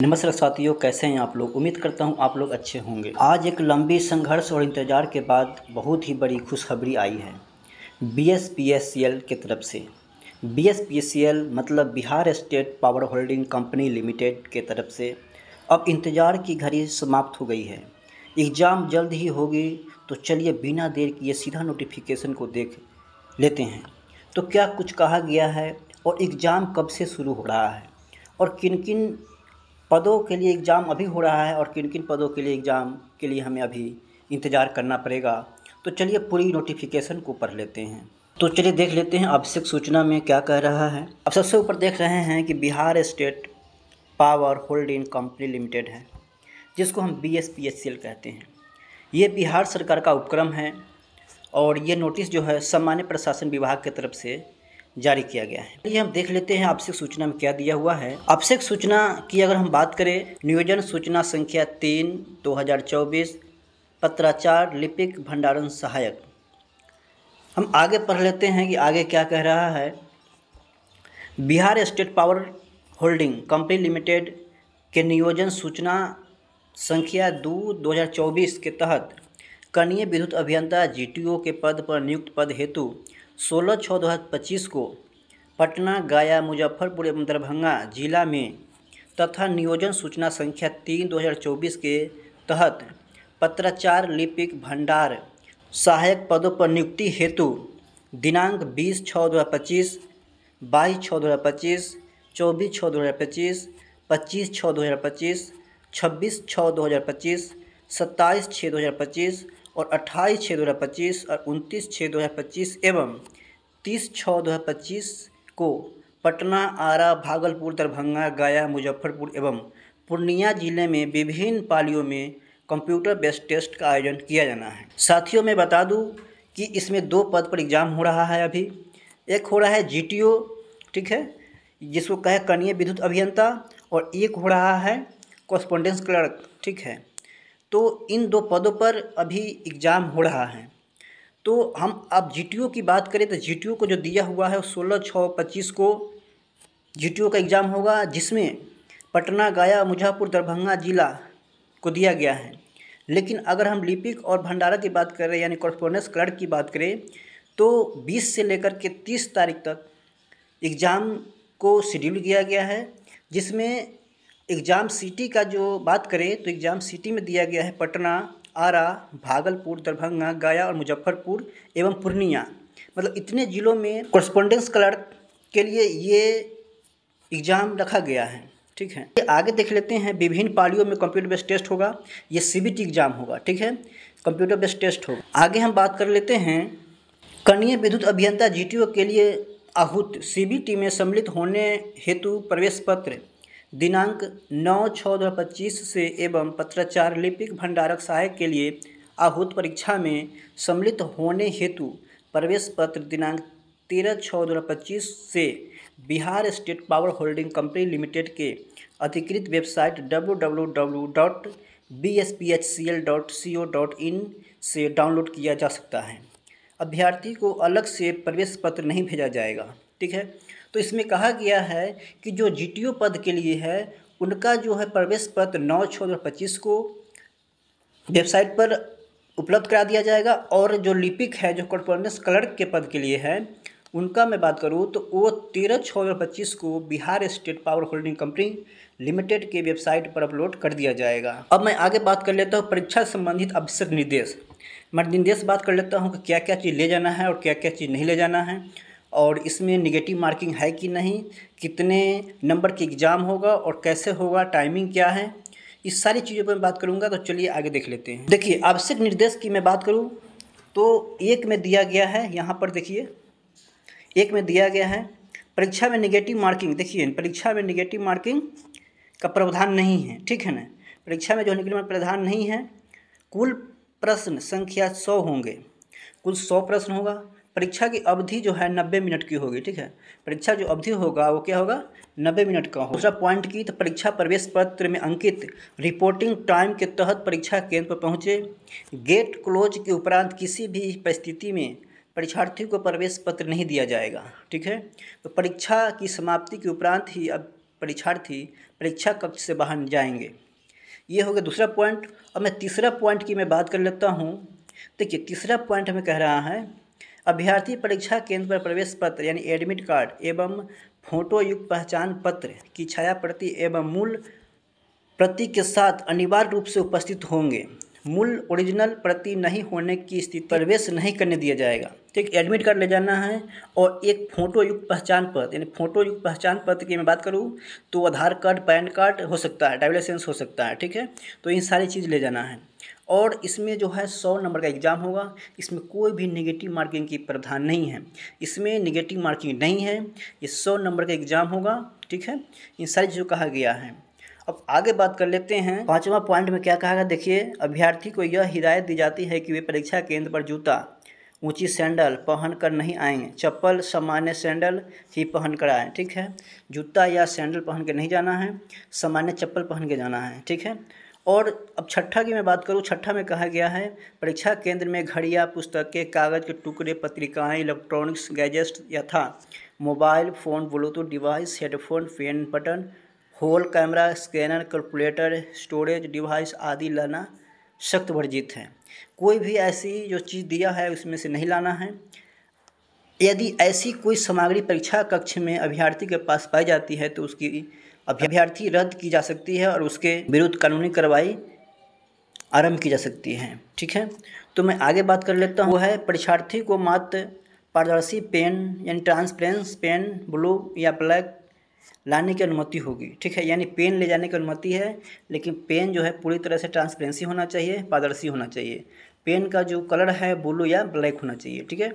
नमस्कार साथियों, कैसे हैं आप लोग। उम्मीद करता हूं आप लोग अच्छे होंगे। आज एक लंबी संघर्ष और इंतज़ार के बाद बहुत ही बड़ी खुशखबरी आई है BSPSCL की तरफ से। BSPSCL मतलब Bihar state power holding company limited के तरफ से अब इंतज़ार की घड़ी समाप्त हो गई है। एग्ज़ाम जल्द ही होगी, तो चलिए बिना देर किए सीधा नोटिफिकेशन को देख लेते हैं। तो क्या कुछ कहा गया है और एग्ज़ाम कब से शुरू हो रहा है और किन किन पदों के लिए एग्ज़ाम अभी हो रहा है और किन किन पदों के लिए एग्ज़ाम के लिए हमें अभी इंतज़ार करना पड़ेगा। तो चलिए पूरी नोटिफिकेशन को पढ़ लेते हैं। तो चलिए देख लेते हैं आवश्यक सूचना में क्या कह रहा है। अब सबसे ऊपर देख रहे हैं कि Bihar state power holding company limited है, जिसको हम BSPSCL कहते हैं। ये बिहार सरकार का उपक्रम है और ये नोटिस जो है सामान्य प्रशासन विभाग की तरफ से जारी किया गया है। ये हम देख लेते हैं आवश्यक सूचना में क्या दिया हुआ है। आवश्यक सूचना की अगर हम बात करें, नियोजन सूचना संख्या 3/2024 पत्राचार लिपिक भंडारण सहायक। हम आगे पढ़ लेते हैं कि आगे क्या कह रहा है। Bihar state power holding company limited के नियोजन सूचना संख्या 2/2024 के तहत कनीय विद्युत अभियंता GTO के पद पर नियुक्त पद हेतु 16/6/2025 को पटना, गया, मुजफ्फरपुर एवं दरभंगा जिला में तथा नियोजन सूचना संख्या 3/2024 के तहत पत्राचार लिपिक भंडार सहायक पदों पर नियुक्ति हेतु दिनांक 20/6/2025, 22/6/2025, 24/6/2025, 25/6/2025, 26/6/2025, 27/6/2025 और 28/6/2025 और 29/6/2025 एवं 30/6/2025 को पटना, आरा, भागलपुर, दरभंगा, गया, मुजफ्फरपुर एवं पूर्णिया जिले में विभिन्न पालियों में कंप्यूटर बेस्ड टेस्ट का आयोजन किया जाना है। साथियों, मैं बता दूं कि इसमें 2 पद पर एग्ज़ाम हो रहा है अभी। एक हो रहा है GTO, ठीक है, जिसको कहे कनीय विद्युत अभियंता, और एक हो रहा है कॉरेस्पॉन्डेंस क्लर्क, ठीक है। तो इन 2 पदों पर अभी एग्ज़ाम हो रहा है। तो हम अब GTO की बात करें तो GTO को जो दिया हुआ है 16/6/25 को GTO का एग्ज़ाम होगा, जिसमें पटना, गया, मुजफ्फरपुर, दरभंगा जिला को दिया गया है। लेकिन अगर हम लिपिक और भंडारा की बात करें यानी कॉरेस्पॉन्डेंस क्लर्क की बात करें तो 20 से लेकर के 30 तारीख तक एग्ज़ाम को शेड्यूल किया गया है, जिसमें एग्ज़ाम सिटी का जो बात करें तो एग्ज़ाम सिटी में दिया गया है पटना, आरा, भागलपुर, दरभंगा, गया और मुजफ्फरपुर एवं पूर्णिया, मतलब इतने ज़िलों में कॉरेस्पॉन्डेंस क्लर्क के लिए ये एग्ज़ाम रखा गया है, ठीक है। आगे देख लेते हैं। विभिन्न पालियों में कंप्यूटर बेस्ड टेस्ट होगा, ये CBT एग्ज़ाम होगा, ठीक है, कंप्यूटर बेस्ड टेस्ट होगा। आगे हम बात कर लेते हैं कनीय विद्युत अभियंता GTO के लिए आहूत CBT में सम्मिलित होने हेतु प्रवेश पत्र दिनांक 9/6/2025 से एवं पत्राचार लिपिक भंडारक सहायक के लिए आहूत परीक्षा में सम्मिलित होने हेतु प्रवेश पत्र दिनांक 13/6/2025 से Bihar state power holding company limited के अधिकृत वेबसाइट www.bspHCL.co.in से डाउनलोड किया जा सकता है। अभ्यर्थी को अलग से प्रवेश पत्र नहीं भेजा जाएगा, ठीक है। तो इसमें कहा गया है कि जो GTO पद के लिए है उनका जो है प्रवेश पत्र 9/6/2025 को वेबसाइट पर उपलब्ध करा दिया जाएगा, और जो लिपिक है जो कॉरेस्पॉन्डेंस क्लर्क के पद के लिए है उनका मैं बात करूँ तो वो 13/6/2025 को Bihar state power holding company limited के वेबसाइट पर अपलोड कर दिया जाएगा। अब मैं आगे बात कर लेता हूँ परीक्षा संबंधित आवश्यक निर्देश। मैं निर्देश बात कर लेता हूँ कि क्या क्या चीज़ ले जाना है और क्या क्या चीज़ नहीं ले जाना है, और इसमें नेगेटिव मार्किंग है कि नहीं, कितने नंबर की एग्ज़ाम होगा और कैसे होगा, टाइमिंग क्या है, इस सारी चीज़ों पर मैं बात करूँगा। तो चलिए आगे देख लेते हैं। देखिए, आवश्यक निर्देश की मैं बात करूँ तो एक में दिया गया है, यहाँ पर देखिए एक में दिया गया है परीक्षा में नेगेटिव मार्किंग। देखिए, परीक्षा में नेगेटिव मार्किंग का प्रावधान नहीं है, ठीक है ना। परीक्षा में जो नेगेटिव मार्किंग प्रावधान नहीं है। कुल प्रश्न संख्या 100 होंगे, कुल 100 प्रश्न होगा। परीक्षा की अवधि जो है 90 मिनट की होगी, ठीक है। परीक्षा जो अवधि होगा वो क्या होगा, 90 मिनट का होगा। दूसरा पॉइंट की तो परीक्षा प्रवेश पत्र में अंकित रिपोर्टिंग टाइम के तहत परीक्षा केंद्र पर पहुँचे। गेट क्लोज के उपरांत किसी भी परिस्थिति में परीक्षार्थी को प्रवेश पत्र नहीं दिया जाएगा, ठीक है। तो परीक्षा की समाप्ति के उपरांत ही अब परीक्षार्थी परीक्षा कक्ष से बाहर जाएंगे। ये हो गया दूसरा पॉइंट। अब मैं तीसरा पॉइंट की मैं बात कर लेता हूँ। देखिए तीसरा पॉइंट हमें कह रहा है अभ्यर्थी परीक्षा केंद्र पर प्रवेश पत्र यानी एडमिट कार्ड एवं फोटो युक्त पहचान पत्र की छाया प्रति एवं मूल प्रति के साथ अनिवार्य रूप से उपस्थित होंगे। मूल ओरिजिनल प्रति नहीं होने की स्थिति प्रवेश नहीं करने दिया जाएगा। ठीक, एडमिट कार्ड ले जाना है और एक फ़ोटो युक्त पहचान पत्र यानी फ़ोटो युक्त पहचान पत्र की मैं बात करूँ तो आधार कार्ड, पैन कार्ड हो सकता है, ड्राइविंग लाइसेंस हो सकता है। ठीक है, तो इन सारी चीज़ ले जाना है। और इसमें जो है 100 नंबर का एग्ज़ाम होगा। इसमें कोई भी नेगेटिव मार्किंग की प्रावधान नहीं है, इसमें नेगेटिव मार्किंग नहीं है। ये 100 नंबर का एग्ज़ाम होगा। ठीक है, इन सारी चीज़ों कहा गया है। अब आगे बात कर लेते हैं। पांचवा पॉइंट में क्या कहा गया, देखिए अभ्यर्थी को यह हिदायत दी जाती है कि वे परीक्षा केंद्र पर जूता, ऊंची सैंडल पहन कर नहीं आएंगे, चप्पल सामान्य सैंडल ही पहन कर आएँ। ठीक है, जूता या सैंडल पहन के नहीं जाना है, सामान्य चप्पल पहन के जाना है। ठीक है, और अब छठा की मैं बात करूँ, छठा में कहा गया है परीक्षा केंद्र में घड़ियाँ, पुस्तकें, कागज़ के टुकड़े, पत्रिकाएँ, इलेक्ट्रॉनिक्स गैजेट्स यथा mobile phone, bluetooth device, headphone, pen button, hole camera, scanner, calculator, storage device आदि लाना सख्त वर्जित है। कोई भी ऐसी जो चीज़ दिया है उसमें से नहीं लाना है। यदि ऐसी कोई सामग्री परीक्षा कक्ष में अभ्यर्थी के पास पाई जाती है तो उसकी अभ्यर्थी रद्द की जा सकती है और उसके विरुद्ध कानूनी कार्रवाई आरंभ की जा सकती है। ठीक है, तो मैं आगे बात कर लेता हूँ। वो है परीक्षार्थी को मात्र पारदर्शी पेन यानी ट्रांसपेरेंस पेन ब्लू या ब्लैक लाने की अनुमति होगी। ठीक है, यानी पेन ले जाने की अनुमति है, लेकिन पेन जो है पूरी तरह से ट्रांसपेरेंसी होना चाहिए, पारदर्शी होना चाहिए। पेन का जो कलर है ब्लू या ब्लैक होना चाहिए। ठीक है,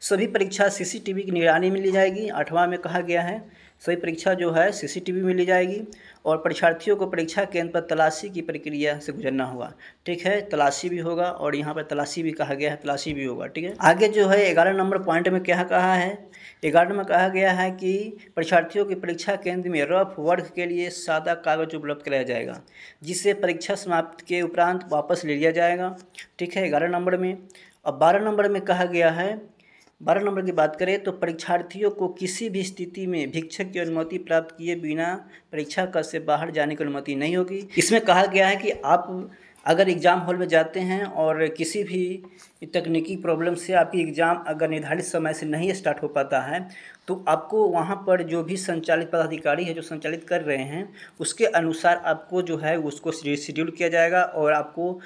सभी परीक्षा सीसीटीवी की निगरानी में ली जाएगी। 8वां में कहा गया है सभी परीक्षा जो है सीसीटीवी में ली जाएगी और परीक्षार्थियों को परीक्षा केंद्र पर तलाशी की प्रक्रिया से गुजरना होगा। ठीक है, तलाशी भी होगा और यहाँ पर तलाशी भी कहा गया है, तलाशी भी होगा। ठीक है, आगे जो है 11 नंबर पॉइंट में क्या कहा है, 11 में कहा गया है कि परीक्षार्थियों की परीक्षा केंद्र में रफ वर्क के लिए सादा कागज उपलब्ध कराया जाएगा, जिसे परीक्षा समाप्ति के उपरांत वापस ले लिया जाएगा। ठीक है, 11 नंबर में। अब 12 नंबर में कहा गया है, 12 नंबर की बात करें तो परीक्षार्थियों को किसी भी स्थिति में भिक्षक की अनुमति प्राप्त किए बिना परीक्षा कक्ष से बाहर जाने की अनुमति नहीं होगी। इसमें कहा गया है कि आप अगर एग्ज़ाम हॉल में जाते हैं और किसी भी तकनीकी प्रॉब्लम से आपकी एग्ज़ाम अगर निर्धारित समय से नहीं स्टार्ट हो पाता है तो आपको वहाँ पर जो भी संचालित पदाधिकारी है जो संचालित कर रहे हैं उसके अनुसार आपको जो है उसको शेड्यूल किया जाएगा और आपको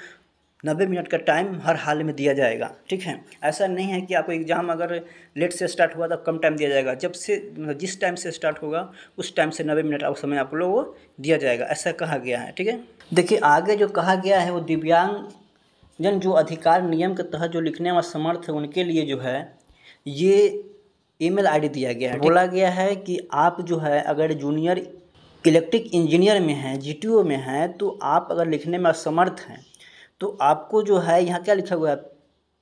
90 मिनट का टाइम हर हाल में दिया जाएगा। ठीक है, ऐसा नहीं है कि आपको एग्ज़ाम अगर लेट से स्टार्ट हुआ तो कम टाइम दिया जाएगा। जब से जिस टाइम से स्टार्ट होगा उस टाइम से 90 मिनट आप समय आप लोगों को दिया जाएगा, ऐसा कहा गया है। ठीक है, देखिए आगे जो कहा गया है वो दिव्यांगजन जो अधिकार नियम के तहत जो लिखने में असमर्थ है उनके लिए जो है ये ईमेल आईडी दिया गया है। बोला गया है कि आप जो है अगर जूनियर इलेक्ट्रिक इंजीनियर में हैं, जीटीओ में हैं, तो आप अगर लिखने में असमर्थ हैं तो आपको जो है यहाँ क्या लिखा हुआ है,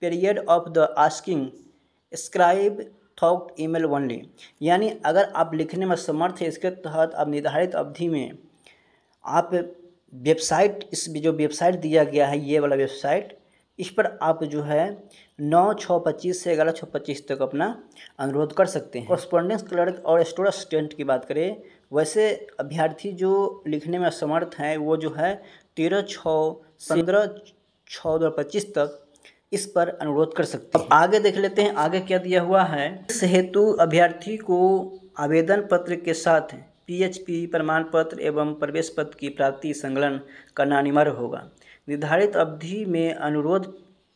period of the asking scribe thought email only, यानी अगर आप लिखने में समर्थ है इसके तहत आप निर्धारित अवधि में आप वेबसाइट, इस जो वेबसाइट दिया गया है ये वाला वेबसाइट, इस पर आप जो है 9/6/25 से 11/6/25 तक अपना अनुरोध कर सकते हैं। कॉरस्पॉन्डेंस क्लर्क और स्टोर असिस्टेंट की बात करें, वैसे अभ्यर्थी जो लिखने में असमर्थ हैं वो जो है 13/6/15/2025 तक इस पर अनुरोध कर सकते हैं। अब आगे देख लेते हैं आगे क्या दिया हुआ है। इस हेतु अभ्यर्थी को आवेदन पत्र के साथ PHP प्रमाण पत्र एवं प्रवेश पत्र की प्राप्ति संलग्न करना अनिवार्य होगा। निर्धारित अवधि में अनुरोध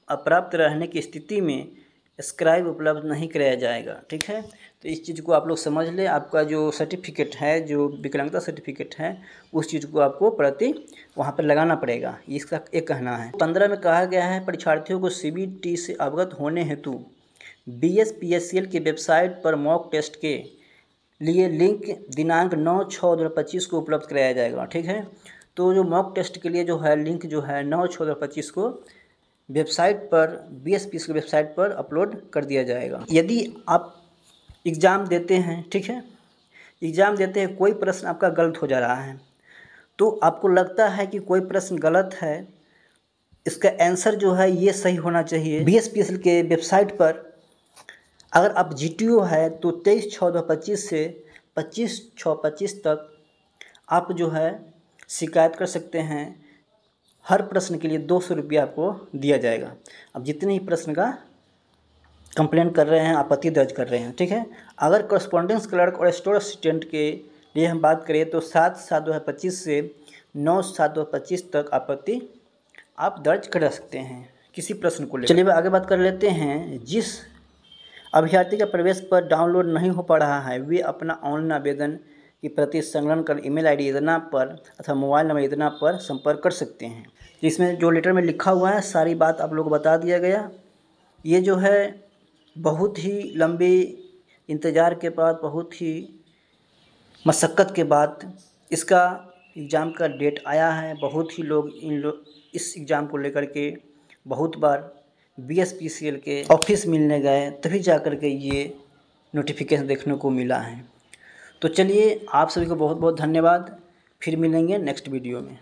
अप्राप्त रहने की स्थिति में स्क्राइब उपलब्ध नहीं कराया जाएगा। ठीक है, तो इस चीज़ को आप लोग समझ लें। आपका जो सर्टिफिकेट है, जो विकलांगता सर्टिफिकेट है, उस चीज़ को आपको प्रति वहाँ पर लगाना पड़ेगा, इसका एक कहना है। 15 में कहा गया है परीक्षार्थियों को CBT से अवगत होने हेतु BSPSCL की वेबसाइट पर मॉक टेस्ट के लिए लिंक दिनांक 9/6/2025 को उपलब्ध कराया जाएगा। ठीक है, तो जो मॉक टेस्ट के लिए जो है लिंक जो है 9/6/2025 को वेबसाइट पर BSPSCL की वेबसाइट पर अपलोड कर दिया जाएगा। यदि आप एग्ज़ाम देते हैं, ठीक है, एग्ज़ाम देते हैं, कोई प्रश्न आपका गलत हो जा रहा है तो आपको लगता है कि कोई प्रश्न गलत है, इसका आंसर जो है ये सही होना चाहिए। BSPSCL के वेबसाइट पर अगर आप GTO है तो 23/6/25 से 25/6/25 तक आप जो है शिकायत कर सकते हैं। हर प्रश्न के लिए 200 रुपया आपको दिया जाएगा। अब जितने ही प्रश्न का कंप्लेंट कर रहे हैं, आपत्ति दर्ज कर रहे हैं, ठीक है। अगर कॉरेस्पॉन्डेंस क्लर्क और स्टोर असिस्टेंट के लिए हम बात करें तो 7/7/2025 से 9/7/2025 तक आपत्ति आप दर्ज कर सकते हैं किसी प्रश्न को लेकर। चलिए आगे बात कर लेते हैं। जिस अभ्यर्थी का प्रवेश पर डाउनलोड नहीं हो पा रहा है, वे अपना ऑनलाइन आवेदन की प्रति संकलन कर ईमेल आईडी इतना पर अथवा मोबाइल नंबर इतना पर संपर्क कर सकते हैं। इसमें जो लेटर में लिखा हुआ है सारी बात आप लोग को बता दिया गया। ये जो है बहुत ही लंबे इंतज़ार के बाद, बहुत ही मशक्क़त के बाद इसका एग्ज़ाम का डेट आया है। बहुत ही लोग इस एग्ज़ाम को लेकर के बहुत बार BSPCL के ऑफिस मिलने गए, तभी जा कर के ये नोटिफिकेशन देखने को मिला है। तो चलिए आप सभी को बहुत बहुत धन्यवाद। फिर मिलेंगे नेक्स्ट वीडियो में।